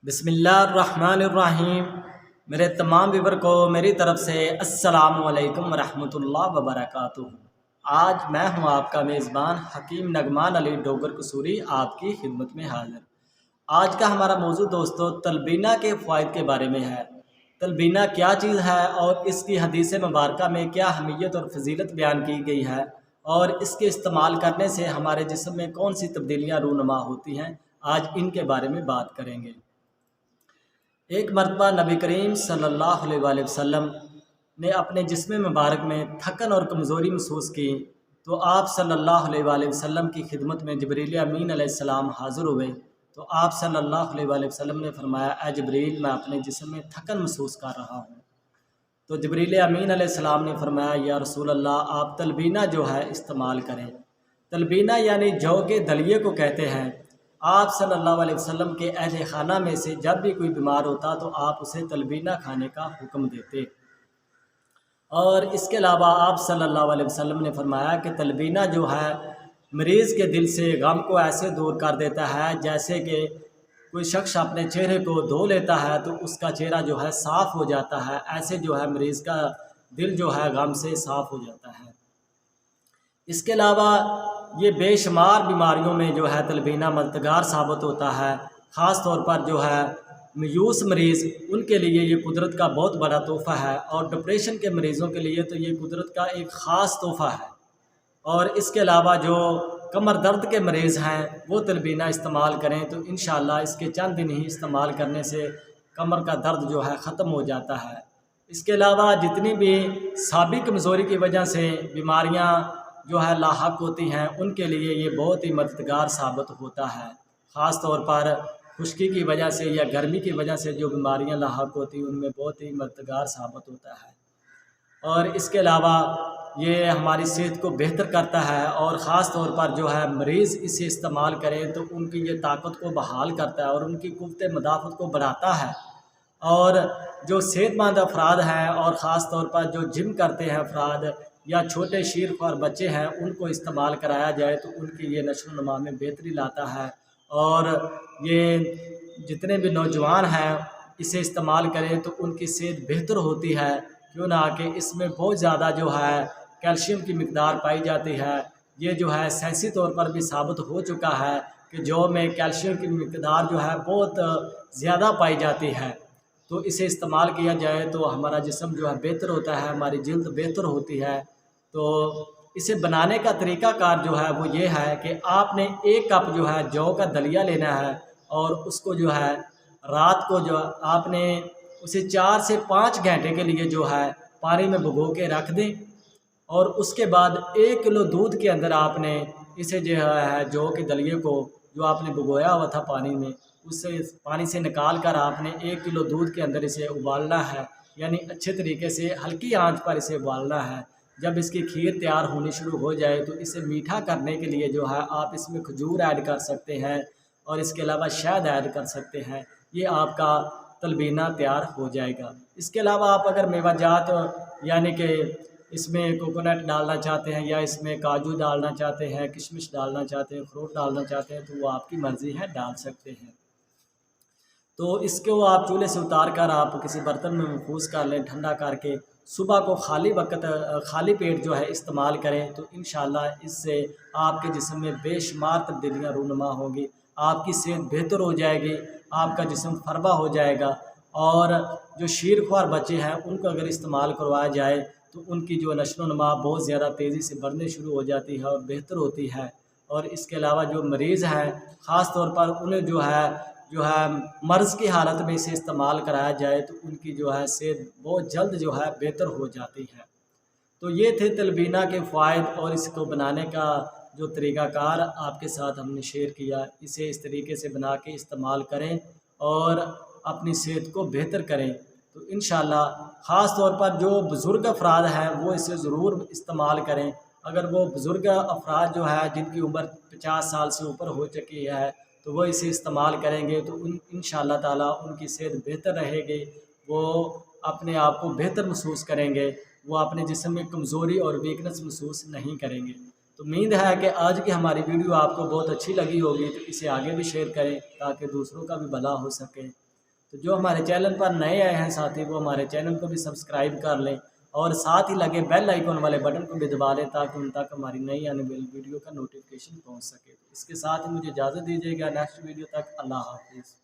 बिस्मिल्लाहिर्रहमानिर्रहीम। मेरे तमाम व्यूवर को मेरी तरफ से अस्सलाम वालेकुम वरहमतुल्लाह वबरकातुहू। आज मैं हूं आपका मेज़बान हकीम नगमान अली डोगर कसूरी आपकी खिदमत में हाज़िर। आज का हमारा मौजू दोस्तों तलबीना के फ़वाइद के बारे में है। तलबीना क्या चीज़ है और इसकी हदीस मुबारक में क्या अहमियत और फजीलत बयान की गई है और इसके इस्तेमाल करने से हमारे जिस्म में कौन सी तब्दीलियाँ रूनुमा होती हैं, आज इनके बारे में बात करेंगे। एक मरतबा नबी करीम सल्लल्लाहु अलैहि वसल्लम ने अपने जिस्म मुबारक में थकन और कमज़ोरी महसूस की तो आप सल्लल्लाहु अलैहि वसल्लम की खिदमत में जिब्रील अमीन अलैहिस्सलाम हाज़िर हुए। तो आप सल्लल्लाहु अलैहि वसल्लम ने फरमाया, ए जिब्रील, मैं अपने जिस्म में थकन महसूस कर रहा हूँ। तो जिब्रील अमीन अलैहिस्सलाम ने फरमाया, या रसूल अल्लाह, आप तलबीना जो है इस्तेमाल करें। तलबीना यानी जौ के दलिए को कहते हैं। आप सल्लल्लाहु अलैहि वसल्लम के अहले खाना में से जब भी कोई बीमार होता तो आप उसे तलबीना खाने का हुक्म देते। और इसके अलावा आप सल्लल्लाहु अलैहि वसल्लम ने फरमाया कि तलबीना जो है मरीज़ के दिल से गम को ऐसे दूर कर देता है जैसे कि कोई शख्स अपने चेहरे को धो लेता है तो उसका चेहरा जो है साफ़ हो जाता है। ऐसे जो है मरीज़ का दिल जो है गम से साफ़ हो जाता है। इसके अलावा ये बेशुमार बीमारियों में जो है तलबीना मददगार साबित होता है। ख़ास तौर पर जो है मायूस मरीज़, उनके लिए ये कुदरत का बहुत बड़ा तोहफ़ा है और डिप्रेशन के मरीज़ों के लिए तो ये कुदरत का एक ख़ास तोहफ़ा है। और इसके अलावा जो कमर दर्द के मरीज़ हैं वो तलबीना इस्तेमाल करें तो इंशाअल्लाह इसके चंद दिन ही इस्तेमाल करने से कमर का दर्द जो है ख़त्म हो जाता है। इसके अलावा जितनी भी साबिक कमज़ोरी की वजह से बीमारियां जो है लाहक होती हैं उनके लिए ये बहुत ही मददगार साबित होता है। ख़ास तौर पर खुश्की की वजह से या गर्मी की वजह से जो बीमारियां लाहक होती हैं उनमें बहुत ही मददगार साबित होता है। और इसके अलावा ये हमारी सेहत को बेहतर करता है और ख़ास तौर पर जो है मरीज़ इसे इस्तेमाल करें तो उनकी ये ताकत को बहाल करता है और उनकी कुव्वत मदाफ़त को बढ़ाता है। और जो सेहतमंद अफराद हैं और ख़ास तौर पर जो जिम करते हैं अफराद या छोटे शीरख्वार बच्चे हैं उनको इस्तेमाल कराया जाए तो उनकी ये नशो नुमा में बेहतरी लाता है। और ये जितने भी नौजवान हैं इसे इस्तेमाल करें तो उनकी सेहत बेहतर होती है, क्यों ना कि इसमें बहुत ज़्यादा जो है कैल्शियम की मिकदार पाई जाती है। ये जो है साइंसी तौर पर भी साबित हो चुका है कि जौ में कैल्शियम की मिकदार जो है बहुत ज़्यादा पाई जाती है। तो इसे इस्तेमाल किया जाए तो हमारा जिस्म जो है बेहतर होता है, हमारी जल्द बेहतर होती है। तो इसे बनाने का तरीक़ाकार जो है वो ये है कि आपने एक कप जो है जौ का दलिया लेना है और उसको जो है रात को जो आपने उसे 4 से 5 घंटे के लिए जो है पानी में भिगो के रख दें। और उसके बाद 1 किलो दूध के अंदर आपने इसे जो है जौ के दलिए को जो आपने भिगोया हुआ था पानी में, उससे पानी से निकाल कर आपने 1 किलो दूध के अंदर इसे उबालना है, यानी अच्छे तरीके से हल्की आंच पर इसे उबालना है। जब इसकी खीर तैयार होनी शुरू हो जाए तो इसे मीठा करने के लिए जो है आप इसमें खजूर ऐड कर सकते हैं और इसके अलावा शहद ऐड कर सकते हैं। ये आपका तलबीना तैयार हो जाएगा। इसके अलावा आप अगर मेवाजात यानी कि इसमें कोकोनट डालना चाहते हैं या इसमें काजू डालना चाहते हैं, किशमिश डालना चाहते हैं, अखरोट डालना चाहते हैं तो वो आपकी मर्ज़ी है, डाल सकते हैं। तो इसको आप चूल्हे से उतार कर आप किसी बर्तन में महफूज कर लें, ठंडा करके सुबह को खाली पेट जो है इस्तेमाल करें तो इंशाअल्लाह इससे आपके जिस्म में बेशुमार तब्दीलियाँ रूनुमा होंगी, आपकी सेहत बेहतर हो जाएगी, आपका जिस्म फरबा हो जाएगा। और जो शीरख्वार बच्चे हैं उनको अगर इस्तेमाल करवाया जाए तो उनकी जो नशो नुमा बहुत ज़्यादा तेज़ी से बढ़ने शुरू हो जाती है और बेहतर होती है। और इसके अलावा जो मरीज़ हैं ख़ास तौर पर उन्हें जो है मर्ज़ की हालत में इसे इस्तेमाल कराया जाए तो उनकी जो है सेहत बहुत जल्द जो है बेहतर हो जाती है। तो ये थे तलबीना के फ़वाइद और इसको बनाने का जो तरीक़ाकार आपके साथ हमने शेयर किया। इसे इस तरीके से बना के इस्तेमाल करें और अपनी सेहत को बेहतर करें तो इंशाअल्लाह ख़ास तौर पर जो बुज़ुर्ग अफराद हैं वो इसे ज़रूर इस्तेमाल करें। अगर वो बुज़ुर्ग अफराद जो है जिनकी उम्र 50 साल से ऊपर हो चुकी है तो वो इसे इस्तेमाल करेंगे तो इंशाअल्लाह ताला उनकी सेहत बेहतर रहेगी, वो अपने आप को बेहतर महसूस करेंगे, वो अपने जिस्म में कमज़ोरी और वीकनेस महसूस नहीं करेंगे। तो उम्मीद है कि आज की हमारी वीडियो आपको बहुत अच्छी लगी होगी, तो इसे आगे भी शेयर करें ताकि दूसरों का भी भला हो सके। تو جو ہمارے چینل پر نئے آئے ہیں ساتھی وہ ہمارے چینل کو بھی سبسکرائب کر لیں اور ساتھ ہی لگے بیل آئیکن والے بٹن کو بھی دبا دیں تاکہ ان تک ہماری نئی آنے والی ویڈیو کا نوٹیفیکیشن پہنچ سکے۔ اس کے ساتھ ہی مجھے اجازت دیجیے گا، نیکسٹ ویڈیو تک اللہ حافظ۔